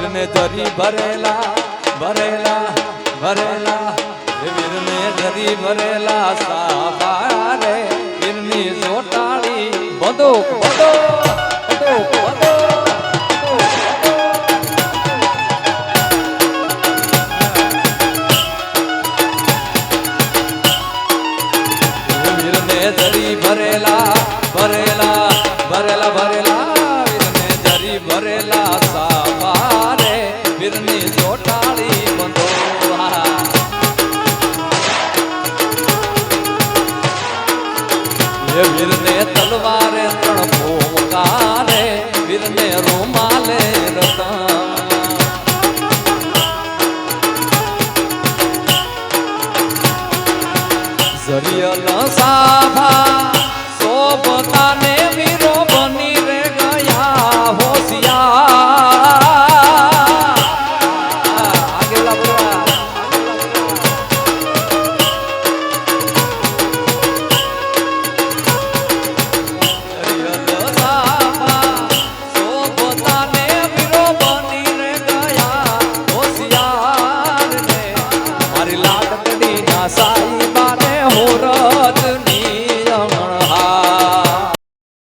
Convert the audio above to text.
વીરને ધરી ભરેલા ભરેલા ભરેલા વીરને ધરી ભરેલા સાબા રે વીરની ચોટાળી બંદૂક બંદૂક બંદૂક ભરેલા ભરેલા ભરેલા ભરેલા વીરને ધરી ભરેલા સાબા રે વીરની ચોટાળી બંધોવા એ વીરને તલવારે ત્રણ ફોંકારે વીરને રૂમાલે રતન જરિયલ સાભા સોબતાને વીરો બની રે ગયા હોશિયાર આગેલા બોલા જરિયલ સાભા સોબતાને વીરો બની રે ગયા હોશિયાર ને મારી લાડકડી ના સાઈ